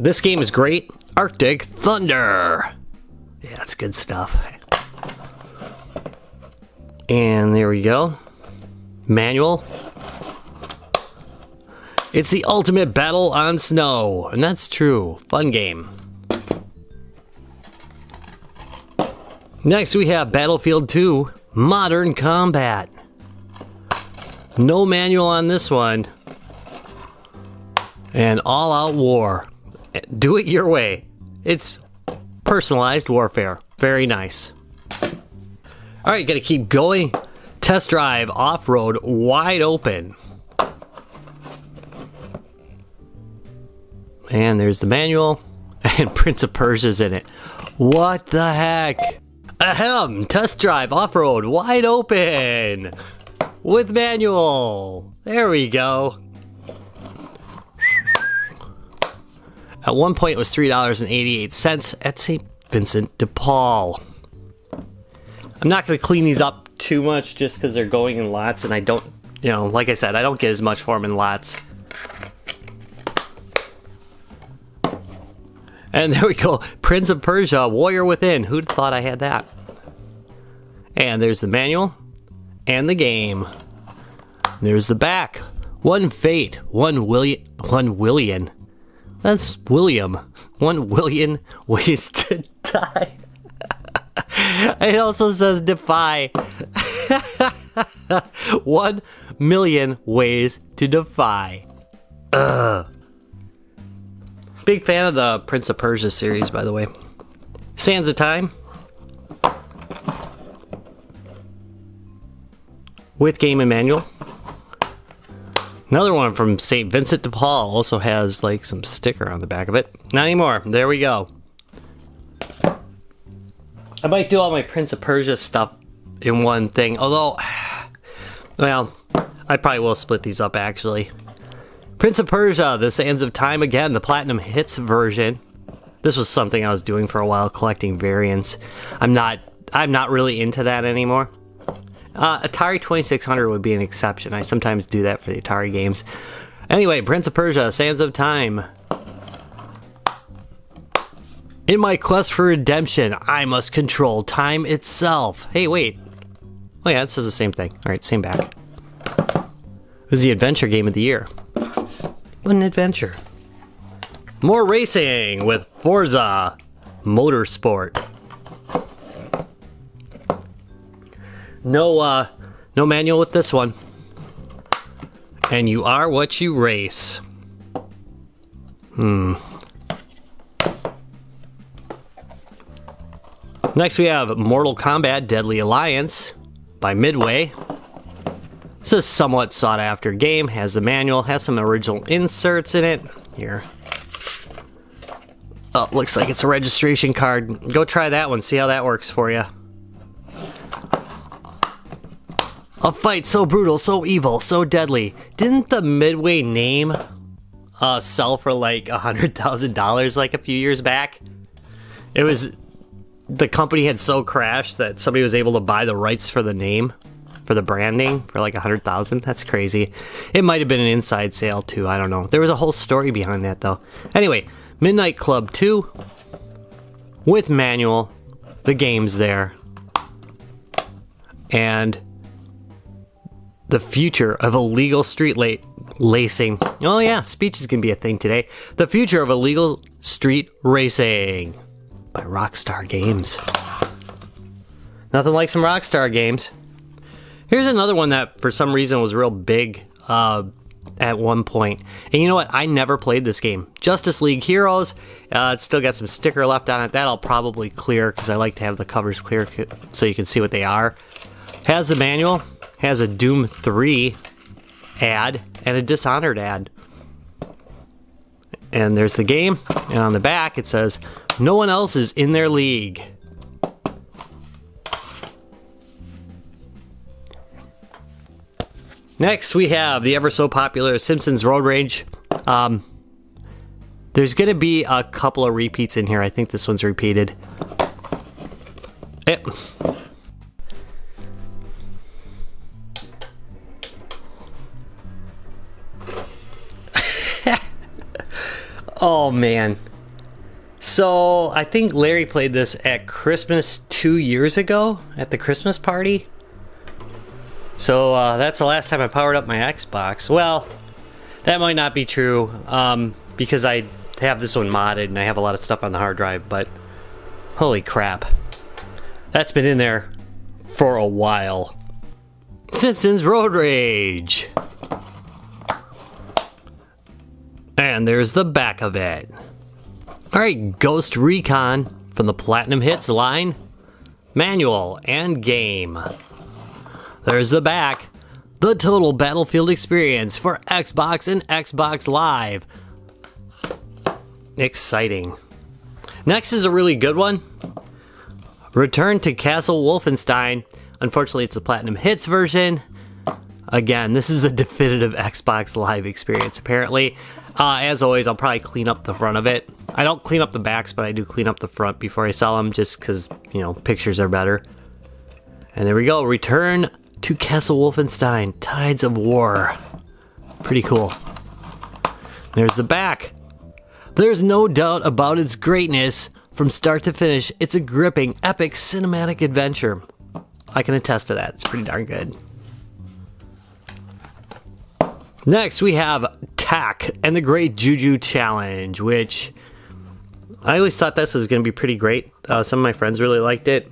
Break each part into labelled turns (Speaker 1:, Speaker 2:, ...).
Speaker 1: This game is great. Arctic Thunder. Yeah, that's good stuff. And there we go. Manual. It's the ultimate battle on snow. And that's true. Fun game. Next we have Battlefield 2 Modern Combat. No manual on this one. And all-out war. Do it your way. It's personalized warfare. Very nice. Alright, gotta keep going. Test drive off-road wide open. And there's the manual. And Prince of Persia's in it. What the heck? Ahem! Test drive off-road wide open! With manual! There we go. At one point it was $3.88 at St. Vincent de Paul. I'm not going to clean these up too much just because they're going in lots and I don't, you know, like I said, I don't get as much for them in lots. And there we go. Prince of Persia, Warrior Within. Who'd thought I had that? And there's the manual and the game. There's the back. One fate, one William. That's William. 1 million ways to die. It also says defy. 1 million ways to defy. Big fan of the Prince of Persia series, by the way. Sands of Time. With game and manual. Another one from St. Vincent de Paul also has like some sticker on the back of it. Not anymore. There we go. I might do all my Prince of Persia stuff in one thing. Although, well, I probably will split these up actually. Prince of Persia, The Sands of Time again, the Platinum Hits version. This was something I was doing for a while, collecting variants. I'm not really into that anymore. Atari 2600 would be an exception. I sometimes do that for the Atari games. Anyway, Prince of Persia, Sands of Time. In my quest for redemption, I must control time itself. Hey, wait. Oh yeah, it says the same thing. Alright, same back. It was the adventure game of the year. What an adventure. More racing with Forza Motorsport. No manual with this one. And you are what you race. Next we have Mortal Kombat Deadly Alliance by Midway. This is a somewhat sought after game, has the manual, has some original inserts in it. Here. Oh, looks like it's a registration card. Go try that one, see how that works for you. A fight so brutal, so evil, so deadly. Didn't the Midway name sell for like $100,000 like a few years back? It was, the company had so crashed that somebody was able to buy the rights for the name, for the branding, for like $100,000. That's crazy. It might have been an inside sale too, I don't know. There was a whole story behind that though. Anyway, Midnight Club 2 with manual. The game's there. And the future of illegal street lacing. Oh yeah, speech is going to be a thing today. The future of illegal street racing by Rockstar Games. Nothing like some Rockstar games. Here's another one that for some reason was real big at one point. And you know what? I never played this game. Justice League Heroes. It's still got some sticker left on it. That I'll probably clear because I like to have the covers clear so you can see what they are. Has the manual. Has a Doom 3 ad and a Dishonored ad. And there's the game. And on the back it says, no one else is in their league. Next we have the ever so popular Simpsons Road Rage. There's going to be a couple of repeats in here. I think this one's repeated. Yep. Oh man, So I think Larry played this at Christmas 2 years ago at the Christmas party. So that's the last time I powered up my Xbox. Well, that might not be true because I have this one modded and I have a lot of stuff on the hard drive, but holy crap. That's been in there for a while. Simpsons Road Rage. And there's the back of it. Alright, Ghost Recon from the Platinum Hits line. Manual and game. There's the back. The total Battlefield experience for Xbox and Xbox Live. Exciting. Next is a really good one. Return to Castle Wolfenstein. Unfortunately, it's the Platinum Hits version. Again, this is a definitive Xbox Live experience, apparently. As always, I'll probably clean up the front of it. I don't clean up the backs, but I do clean up the front before I sell them, just because, you know, pictures are better. And there we go. Return to Castle Wolfenstein. Tides of War. Pretty cool. There's the back. There's no doubt about its greatness. From start to finish, it's a gripping, epic cinematic adventure. I can attest to that. It's pretty darn good. Next, we have Tak and the Great Juju Challenge, which I always thought this was going to be pretty great. Some of my friends really liked it.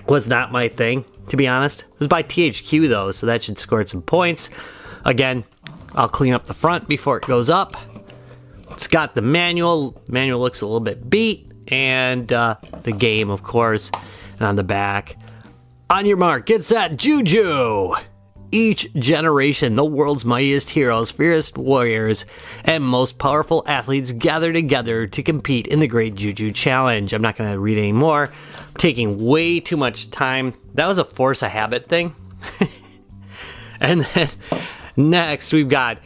Speaker 1: Was not my thing, to be honest. It was by THQ, though, so that should score some points. Again, I'll clean up the front before it goes up. It's got the manual. Manual looks a little bit beat. And the game, of course. And on the back, on your mark, get set, Juju! Each generation, the world's mightiest heroes, fiercest warriors, and most powerful athletes gather together to compete in the Great Juju Challenge. I'm not going to read any more. I'm taking way too much time. That was a force of habit thing. And then next, we've got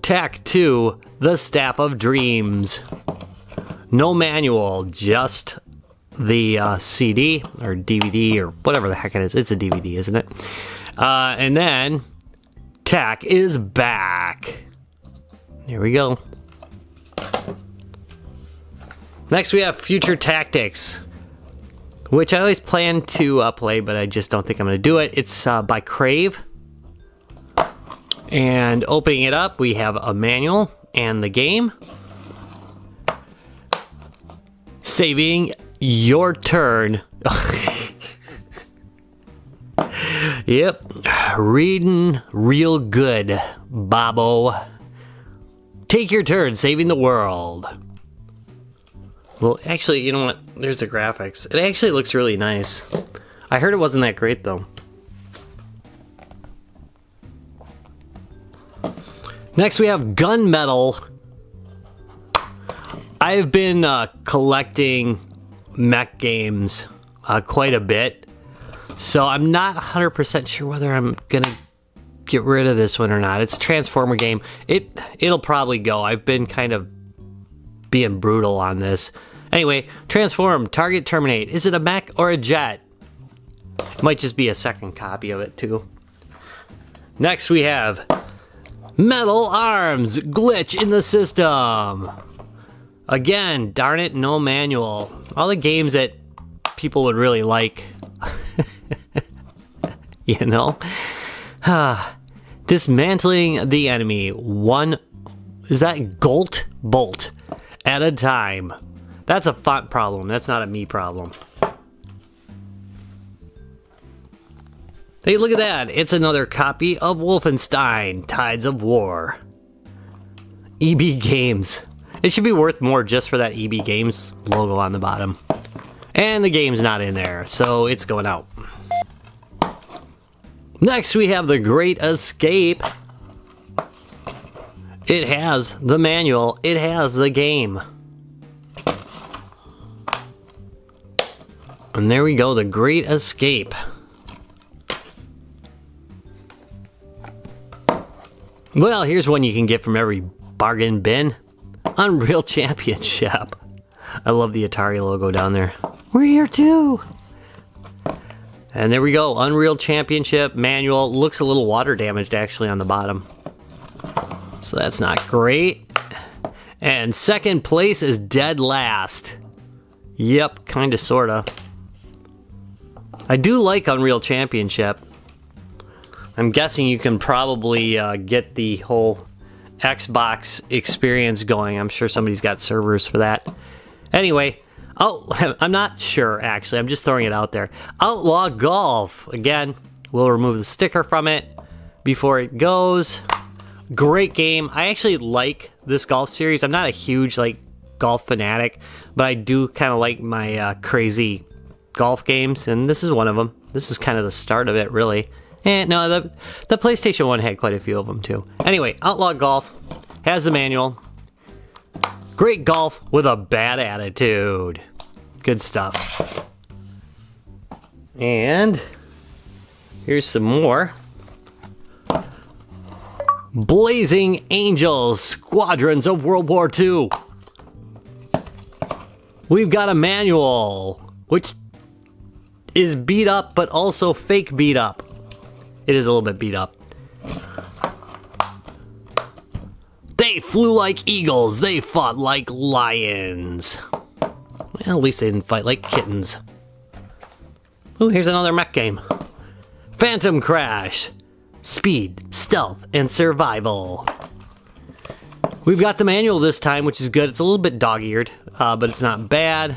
Speaker 1: Tak 2, the Staff of Dreams. No manual, just the CD or DVD or whatever the heck it is. It's a DVD, isn't it? And then Tak is back. Here we go. Next we have Future Tactics, which I always plan to play, but I just don't think I'm going to do it. It's by Crave. And opening it up, we have a manual and the game. Saving your turn. Yep. Reading real good, Bobo. Take your turn saving the world. Well, actually, you know what? There's the graphics. It actually looks really nice. I heard it wasn't that great, though. Next, we have Gunmetal. I've been collecting mech games quite a bit, so I'm not 100% sure whether I'm gonna get rid of this one or not. It's a Transformer game. It'll probably go. I've been kind of being brutal on this. Anyway, transform, target, terminate. Is it a mech or a jet? Might just be a second copy of it too. Next we have Metal Arms, glitch in the system. Again, darn it, no manual. All the games that people would really like. You know? Dismantling the enemy. One, is that bolt at a time. That's a font problem. That's not a me problem. Hey, look at that. It's another copy of Wolfenstein, Tides of War. EB Games. It should be worth more just for that EB Games logo on the bottom. And the game's not in there, so it's going out. Next, we have The Great Escape. It has the manual. It has the game. And there we go, The Great Escape. Well, here's one you can get from every bargain bin. Unreal Championship. I love the Atari logo down there. We're here too. And there we go, Unreal Championship manual. Looks a little water damaged actually on the bottom. So that's not great. And second place is dead last. Yep, kinda sorta. I do like Unreal Championship. I'm guessing you can probably get the whole Xbox experience going. I'm sure somebody's got servers for that. Anyway, I'm not sure actually. I'm just throwing it out there. Outlaw Golf. Again, we'll remove the sticker from it before it goes. Great game. I actually like this golf series. I'm not a huge golf fanatic, but I do kind of like my crazy golf games, and this is one of them. This is kind of the start of it, really. And no, the PlayStation 1 had quite a few of them too. Anyway, Outlaw Golf has the manual. Great golf with a bad attitude. Good stuff. And here's some more. Blazing Angels, Squadrons of World War II. We've got a manual, which is beat up, but also fake beat up. It is a little bit beat up. They flew like eagles. They fought like lions. Well, at least they didn't fight like kittens. Oh, here's another mech game. Phantom Crash. Speed, stealth, and survival. We've got the manual this time, which is good. It's a little bit dog-eared, but it's not bad.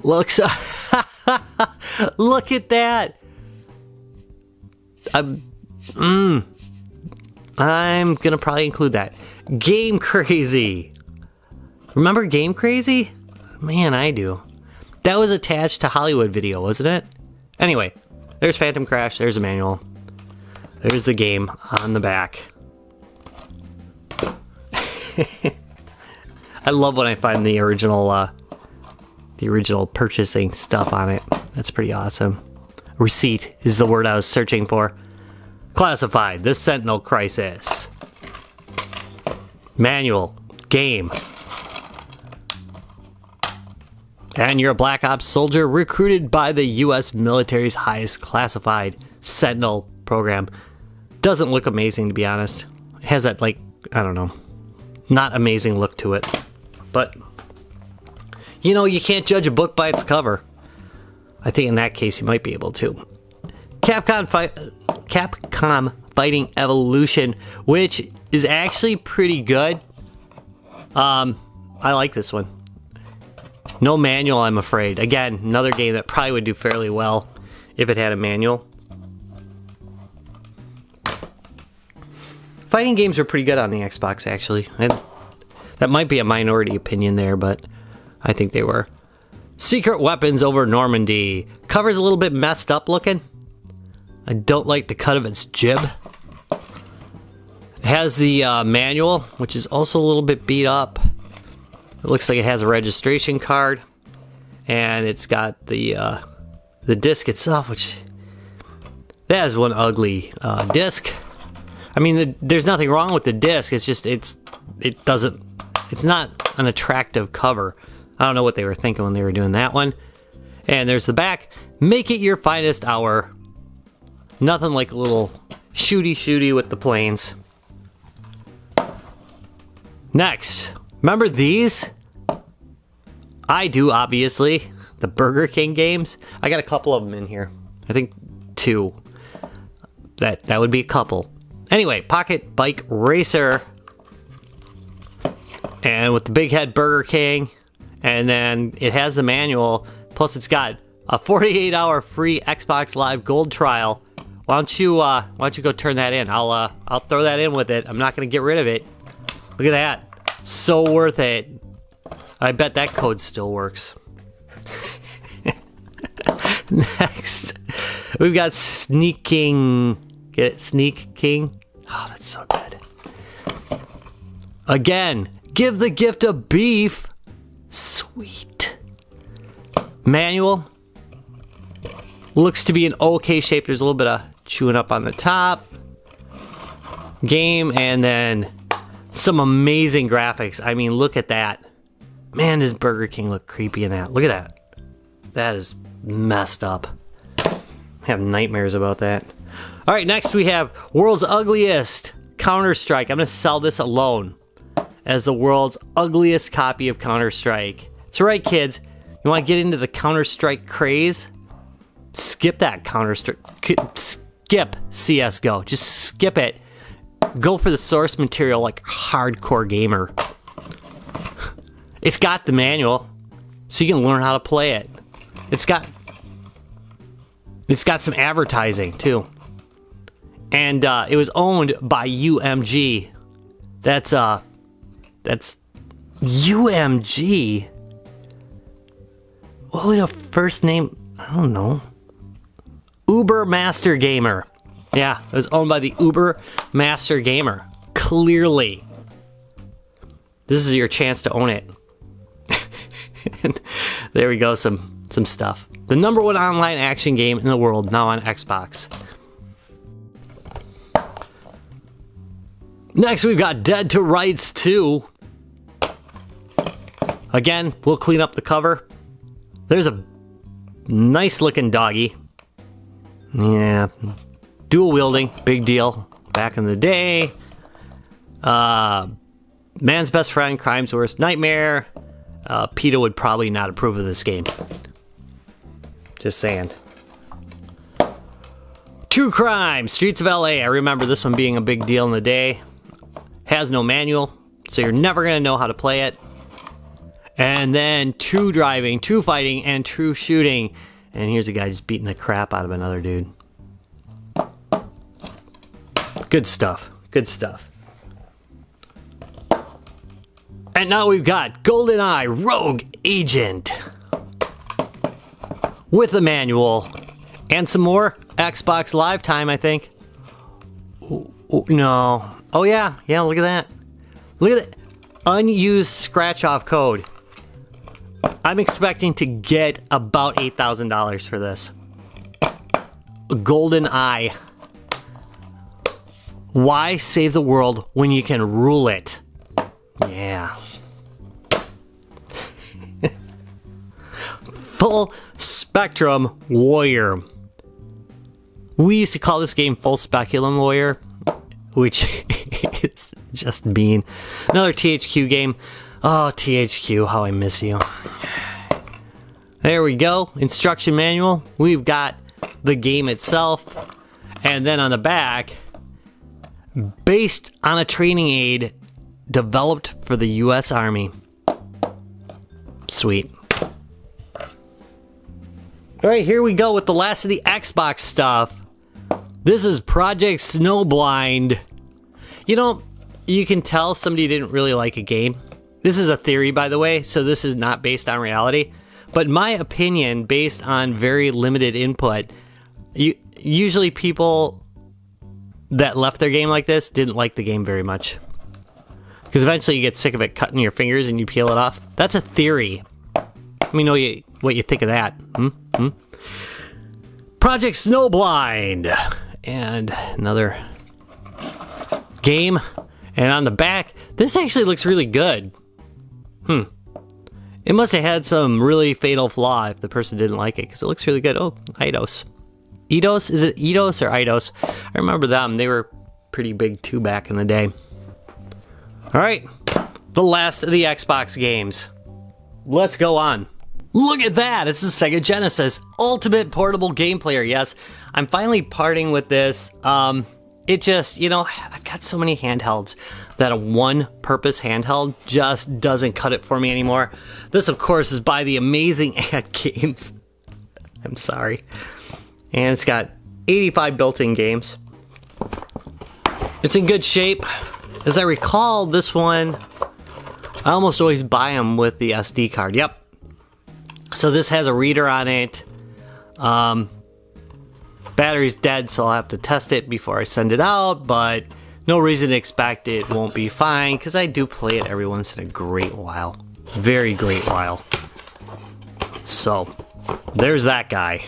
Speaker 1: Looks... Look at that. I'm gonna probably include that. Game Crazy. Remember Game Crazy? Man, I do. That was attached to Hollywood Video, wasn't it? Anyway, there's Phantom Crash. There's a manual. There's the game on the back. I love when I find the original purchasing stuff on it. That's pretty awesome. Receipt is the word I was searching for. Classified, The Sentinel Crisis. Manual, game. And you're a Black Ops soldier recruited by the U.S. military's highest classified Sentinel program. Doesn't look amazing, to be honest. It has that, I don't know, not amazing look to it. But, you can't judge a book by its cover. I think in that case you might be able to. Capcom Fighting Evolution, which is actually pretty good. I like this one. No manual, I'm afraid. Again, another game that probably would do fairly well if it had a manual. Fighting games are pretty good on the Xbox, actually. That might be a minority opinion there, but I think they were. Secret Weapons over Normandy. Cover's a little bit messed up looking. I don't like the cut of its jib. It has the manual, which is also a little bit beat up. It looks like it has a registration card. And it's got the disc itself, which... that is one ugly disc. I mean, there's nothing wrong with the disc. It's just, it's not an attractive cover. I don't know what they were thinking when they were doing that one. And there's the back. Make it your finest hour. Nothing like a little shooty with the planes. Next. Remember these? I do, obviously. The Burger King games. I got a couple of them in here. I think 2. That would be a couple. Anyway, Pocket Bike Racer. And with the big head Burger King. And then it has the manual. Plus it's got a 48-hour free Xbox Live Gold trial. Why don't you go turn that in? I'll throw that in with it. I'm not gonna get rid of it. Look at that. So worth it. I bet that code still works. Next, we've got Sneak King. Get it? Sneak King? Oh, that's so good. Again, give the gift of beef. Sweet. Manual. Looks to be in okay shape. There's a little bit of chewing up on the top. Game, and then some amazing graphics. I mean, look at that. Man, does Burger King look creepy in that. Look at that. That is messed up. I have nightmares about that. All right, next we have World's Ugliest Counter-Strike. I'm going to sell this alone as the world's ugliest copy of Counter-Strike. That's right, kids. You want to get into the Counter-Strike craze? Skip that Counter-Strike. Skip CSGO. Just skip it. Go for the source material like hardcore gamer. It's got the manual, so you can learn how to play it. It's got some advertising too. And it was owned by UMG. That's UMG. What was the first name? I don't know. Uber Master Gamer. Yeah, it was owned by the Uber Master Gamer. Clearly. This is your chance to own it. And there we go, some stuff. The #1 online action game in the world, now on Xbox. Next, we've got Dead to Rights 2. Again, we'll clean up the cover. There's a nice looking doggy. Yeah. Dual wielding, big deal. Back in the day. Man's best friend, crime's worst nightmare. PETA would probably not approve of this game. Just saying. True Crime, Streets of LA. I remember this one being a big deal in the day. Has no manual, so you're never going to know how to play it. And then True Driving, True Fighting, and True Shooting. And here's a guy just beating the crap out of another dude. Good stuff. Good stuff. And now we've got GoldenEye Rogue Agent. With a manual. And some more Xbox Live time, I think. No. Oh, yeah. Yeah, look at that. Look at that. Unused scratch-off code. I'm expecting to get about $8,000 for this. GoldenEye. Why save the world when you can rule it? Yeah. Full Spectrum Warrior. We used to call this game Full Speculum Warrior, which is just mean. Another THQ game. Oh, THQ, how I miss you. There we go. Instruction manual. We've got the game itself. And then on the back, based on a training aid developed for the U.S. Army. Sweet. Alright, here we go with the last of the Xbox stuff. This is Project Snowblind. You know, you can tell somebody didn't really like a game. This is a theory, by the way, so this is not based on reality. But my opinion, based on very limited input, usually people that left their game like this didn't like the game very much. Because eventually you get sick of it cutting your fingers and you peel it off. That's a theory. Let me know what you think of that. Project Snowblind. And another game. And on the back, this actually looks really good. It must have had some really fatal flaw if the person didn't like it, because it looks really good. Oh, Eidos. Eidos? Is it Eidos or Eidos? I remember them. They were pretty big too back in the day. Alright, the last of the Xbox games. Let's go on. Look at that! It's the Sega Genesis Ultimate Portable Game Player. Yes, I'm finally parting with this. It just, you know, I've got so many handhelds that a one-purpose handheld just doesn't cut it for me anymore. This, of course, is by the amazing AtGames. I'm sorry. And it's got 85 built-in games. It's in good shape. As I recall, this one, I almost always buy them with the SD card. Yep. So this has a reader on it. Battery's dead, so I'll have to test it before I send it out, but no reason to expect it won't be fine, because I do play it every once in a great while. Very great while. So, there's that guy.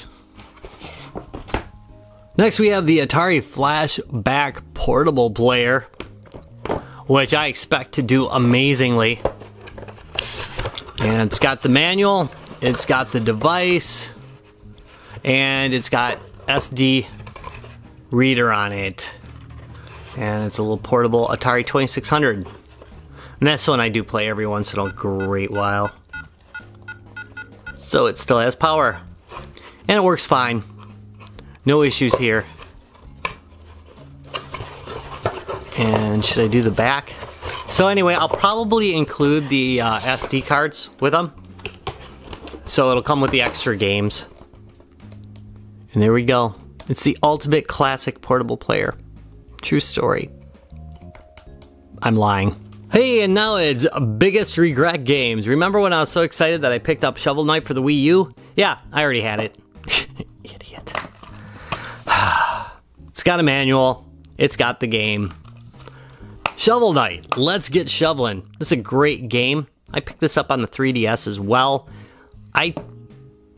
Speaker 1: Next we have the Atari Flashback Portable Player, which I expect to do amazingly. And it's got the manual, it's got the device, and it's got SD reader on it. And it's a little portable Atari 2600. And that's one I do play every once in a great while. so it still has power. And it works fine. No issues here. And should I do the back? So anyway, I'll probably include the SD cards with them. So it'll come with the extra games. And there we go. It's the ultimate classic portable player. True story. I'm lying. Hey, and now it's biggest regret games. Remember when I was so excited that I picked up Shovel Knight for the Wii U? Yeah, I already had it. Idiot. It's got a manual. It's got the game. Shovel Knight. Let's get shoveling. This is a great game. I picked this up on the 3DS as well. I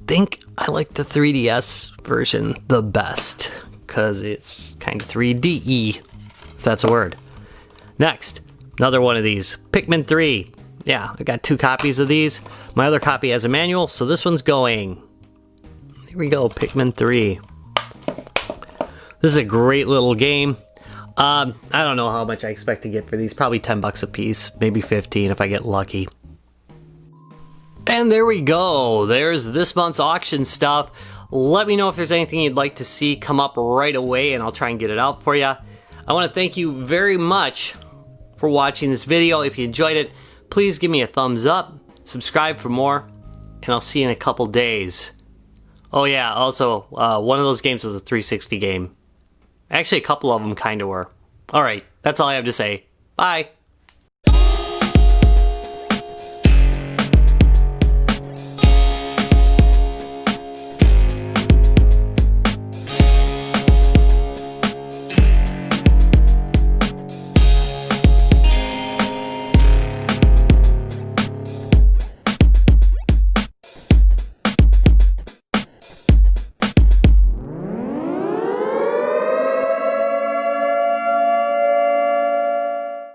Speaker 1: think I like the 3DS version the best because it's kind of 3D-y, if that's a word. Next, another one of these. Pikmin 3. Yeah, I got 2 copies of these. My other copy has a manual, so this one's going. Here we go, Pikmin 3. This is a great little game. I don't know how much I expect to get for these. Probably 10 bucks a piece, maybe 15 if I get lucky. And there we go. There's this month's auction stuff. Let me know if there's anything you'd like to see come up right away, and I'll try and get it out for you. I want to thank you very much for watching this video. If you enjoyed it, please give me a thumbs up, subscribe for more, and I'll see you in a couple days. Oh yeah, also, one of those games was a 360 game. Actually, a couple of them kind of were. Alright, that's all I have to say. Bye!